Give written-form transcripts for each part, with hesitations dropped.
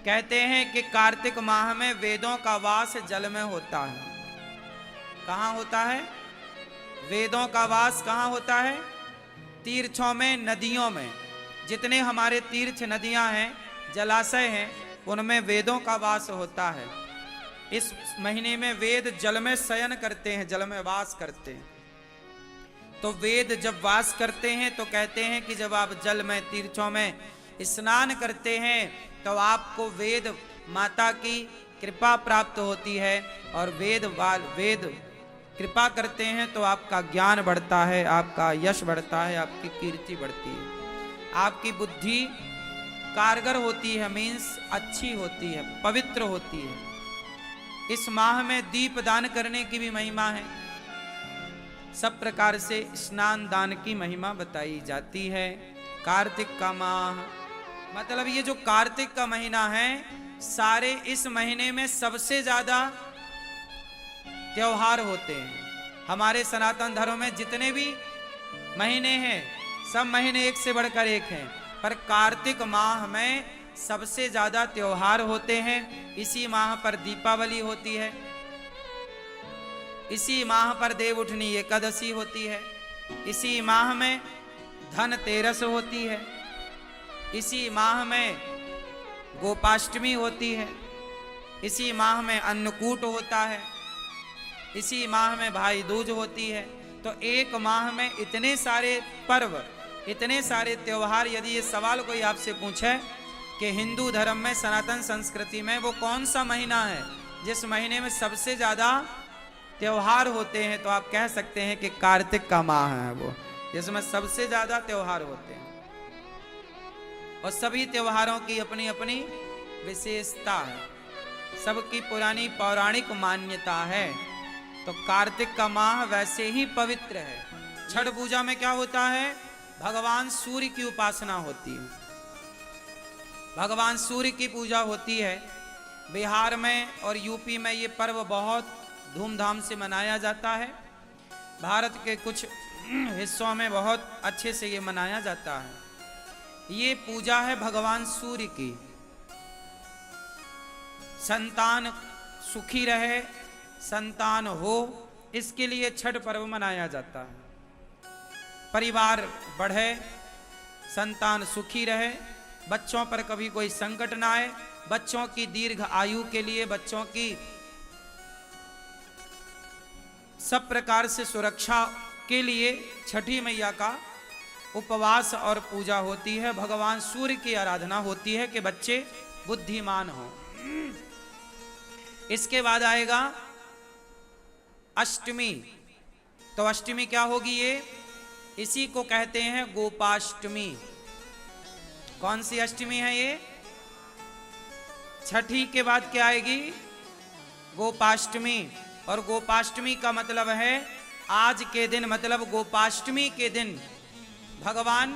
कहते हैं कि कार्तिक माह में वेदों का वास जल में होता है। कहाँ होता है? वेदों का वास कहाँ होता है? तीर्थों में, नदियों में। जितने हमारे तीर्थ नदियां हैं, जलाशय हैं, उनमें वेदों का वास होता है। इस महीने में वेद जल में शयन करते हैं, जल में वास करते हैं। तो वेद जब वास करते हैं तो कहते हैं कि जब आप जल में, तीर्थों में स्नान करते हैं तो आपको वेद माता की कृपा प्राप्त होती है, और वेद कृपा करते हैं तो आपका ज्ञान बढ़ता है, आपका यश बढ़ता है, आपकी कीर्ति बढ़ती है, आपकी बुद्धि कारगर होती है, मीन्स अच्छी होती है, पवित्र होती है। इस माह में दीप दान करने की भी महिमा है। सब प्रकार से स्नान दान की महिमा बताई जाती है। कार्तिक का माह मतलब ये जो कार्तिक का महीना है, सारे इस महीने में सबसे ज्यादा त्योहार होते हैं। हमारे सनातन धर्म में जितने भी महीने हैं, सब महीने एक से बढ़कर एक हैं, पर कार्तिक माह में सबसे ज्यादा त्योहार होते हैं। इसी माह पर दीपावली होती है, इसी माह पर देवउठनी एकादशी होती है, इसी माह में धनतेरस होती है, इसी माह में गोपाष्टमी होती है, इसी माह में अन्नकूट होता है, इसी माह में भाई दूज होती है। तो एक माह में इतने सारे पर्व, इतने सारे त्योहार। यदि ये सवाल कोई आपसे पूछे कि हिंदू धर्म में, सनातन संस्कृति में वो कौन सा महीना है जिस महीने में सबसे ज्यादा त्योहार होते हैं, तो आप कह सकते हैं कि कार्तिक का माह है वो, जिसमें सबसे ज्यादा त्योहार होते हैं। और सभी त्योहारों की अपनी अपनी विशेषता है, सबकी पुरानी पौराणिक मान्यता है। तो कार्तिक का माह वैसे ही पवित्र है। छठ पूजा में क्या होता है? भगवान सूर्य की उपासना होती है, भगवान सूर्य की पूजा होती है। बिहार में और यूपी में ये पर्व बहुत धूमधाम से मनाया जाता है। भारत के कुछ हिस्सों में बहुत अच्छे से ये मनाया जाता है। ये पूजा है भगवान सूर्य की। संतान सुखी रहे, संतान हो, इसके लिए छठ पर्व मनाया जाता है। परिवार बढ़े, संतान सुखी रहे, बच्चों पर कभी कोई संकट ना आए, बच्चों की दीर्घ आयु के लिए, बच्चों की सब प्रकार से सुरक्षा के लिए छठी मैया का उपवास और पूजा होती है। भगवान सूर्य की आराधना होती है कि बच्चे बुद्धिमान हो। इसके बाद आएगा अष्टमी। तो अष्टमी क्या होगी? ये इसी को कहते हैं गोपाष्टमी। कौन सी अष्टमी है ये? छठी के बाद क्या आएगी? गोपाष्टमी। और गोपाष्टमी का मतलब है आज के दिन, मतलब गोपाष्टमी के दिन भगवान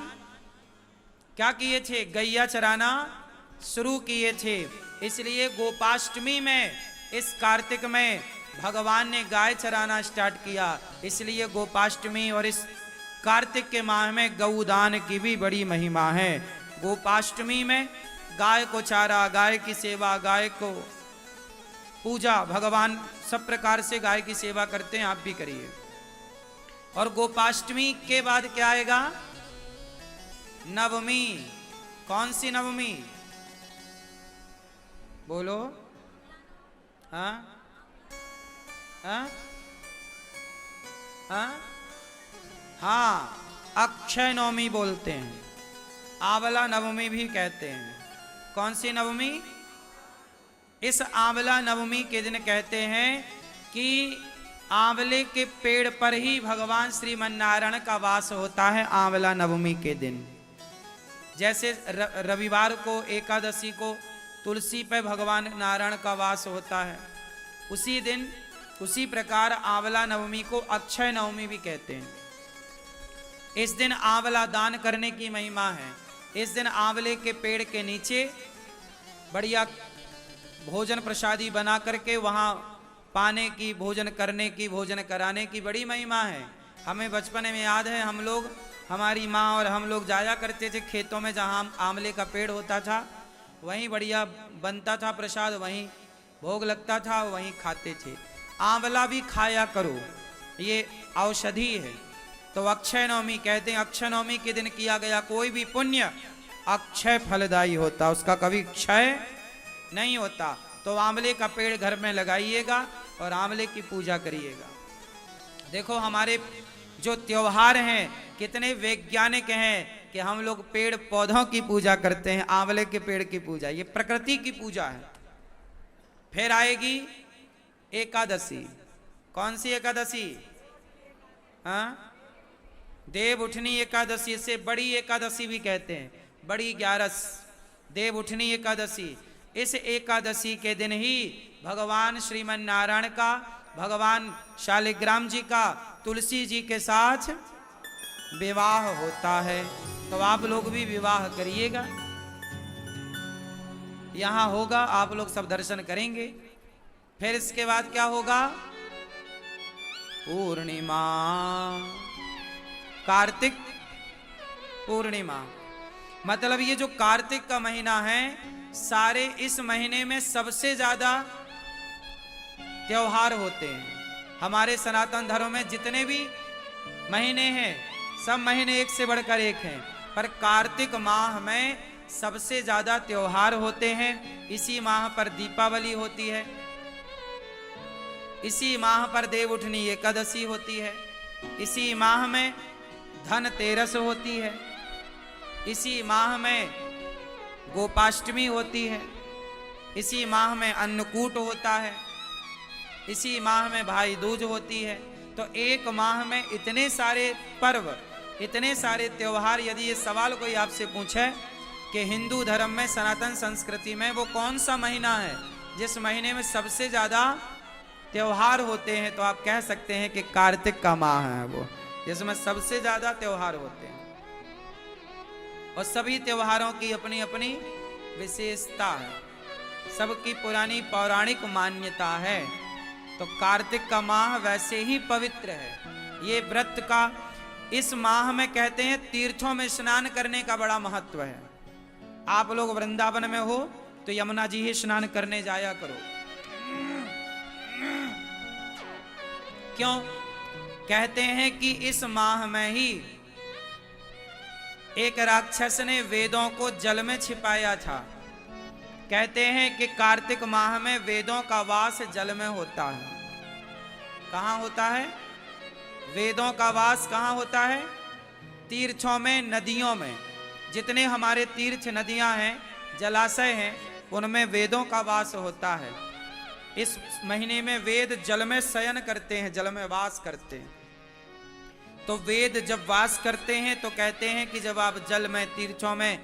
क्या किए थे? गैया चराना शुरू किए थे। इसलिए गोपाष्टमी में, इस कार्तिक में भगवान ने गाय चराना स्टार्ट किया। इसलिए गोपाष्टमी और इस कार्तिक के माह में गौदान की भी बड़ी महिमा है। गोपाष्टमी में गाय को चारा, गाय की सेवा, गाय को पूजा, भगवान सब प्रकार से गाय की सेवा करते हैं, आप भी करिए। और गोपाष्टमी के बाद क्या आएगा? नवमी। कौन सी नवमी? बोलो। हाँ हाँ हाँ हाँ, अक्षय नवमी बोलते हैं, आंवला नवमी भी कहते हैं। कौन सी नवमी? इस आंवला नवमी के दिन कहते हैं कि आंवले के पेड़ पर ही भगवान श्रीमन्नारायण का वास होता है। आंवला नवमी के दिन, जैसे रविवार को, एकादशी को तुलसी पे भगवान नारायण का वास होता है, उसी दिन, उसी प्रकार आंवला नवमी को अक्षय नवमी भी कहते हैं। इस दिन आंवला दान करने की महिमा है। इस दिन आंवले के पेड़ के नीचे बढ़िया भोजन प्रसादी बना करके वहाँ पाने की, भोजन करने की, भोजन कराने की बड़ी महिमा है। हमें बचपन में याद है, हम लोग, हमारी माँ और हम लोग जाया करते थे खेतों में जहाँ आंवले का पेड़ होता था, वहीं बढ़िया बनता था प्रसाद, वहीं भोग लगता था, वहीं खाते थे। आंवला भी खाया करो, ये औषधि है। तो अक्षय नवमी कहते हैं, अक्षय नवमी के दिन किया गया कोई भी पुण्य अक्षय फलदायी होता, उसका कभी क्षय नहीं होता। तो आंवले का पेड़ घर में लगाइएगा और आंवले की पूजा करिएगा। देखो हमारे जो त्योहार हैं कितने वैज्ञानिक हैं कि हम लोग पेड़ पौधों की पूजा करते हैं, आंवले के पेड़ की पूजा, ये प्रकृति की पूजा है। फिर आएगी एकादशी। कौन सी एकादशी? हाँ, देव उठनी एकादशी, इसे बड़ी एकादशी भी कहते हैं, बड़ी 11 देव उठनी एकादशी। इस एकादशी के दिन ही भगवान श्रीमन नारायण का, भगवान शालिग्राम जी का तुलसी जी के साथ विवाह होता है। तो आप लोग भी विवाह करिएगा, यहां होगा, आप लोग सब दर्शन करेंगे। फिर इसके बाद क्या होगा? पूर्णिमा, कार्तिक पूर्णिमा। मतलब ये जो कार्तिक का महीना है, सारे इस महीने में सबसे ज्यादा त्योहार होते हैं। हमारे सनातन धर्म में जितने भी महीने हैं, सब महीने एक से बढ़कर एक हैं, पर कार्तिक माह में सबसे ज्यादा त्योहार होते हैं। इसी माह पर दीपावली होती है, इसी माह पर देव उठनी एकादशी होती है, इसी माह में धनतेरस होती है, इसी माह में गोपाष्टमी होती है, इसी माह में अन्नकूट होता है, इसी माह में भाई दूज होती है। तो एक माह में इतने सारे पर्व, इतने सारे त्योहार। यदि ये सवाल कोई आपसे पूछे कि हिंदू धर्म में, सनातन संस्कृति में वो कौन सा महीना है जिस महीने में सबसे ज्यादा त्योहार होते हैं, तो आप कह सकते हैं कि कार्तिक का माह है वो, जिसमें सबसे ज्यादा त्योहार होते हैं। और सभी त्योहारों की अपनी अपनी विशेषता है, सबकी पुरानी पौराणिक मान्यता है। तो कार्तिक का माह वैसे ही पवित्र है। ये व्रत का, इस माह में कहते हैं तीर्थों में स्नान करने का बड़ा महत्व है। आप लोग वृंदावन में हो तो यमुना जी ही स्नान करने जाया करो। क्यों? कहते हैं कि इस माह में ही एक राक्षस ने वेदों को जल में छिपाया था। कहते हैं कि कार्तिक माह में वेदों का वास जल में होता है। कहाँ होता है? वेदों का वास कहाँ होता है? तीर्थों में, नदियों में। जितने हमारे तीर्थ नदियां हैं, जलाशय हैं, उनमें वेदों का वास होता है। इस महीने में वेद जल में शयन करते हैं, जल में वास करते हैं। तो वेद जब वास करते हैं तो कहते हैं कि जब आप जल में, तीर्थों में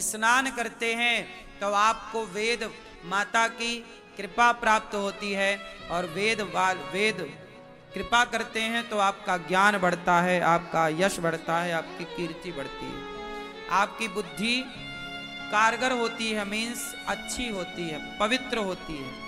स्नान करते हैं तो आपको वेद माता की कृपा प्राप्त होती है, और वेद कृपा करते हैं तो आपका ज्ञान बढ़ता है, आपका यश बढ़ता है, आपकी कीर्ति बढ़ती है, आपकी बुद्धि कारगर होती है, मीन्स अच्छी होती है, पवित्र होती है।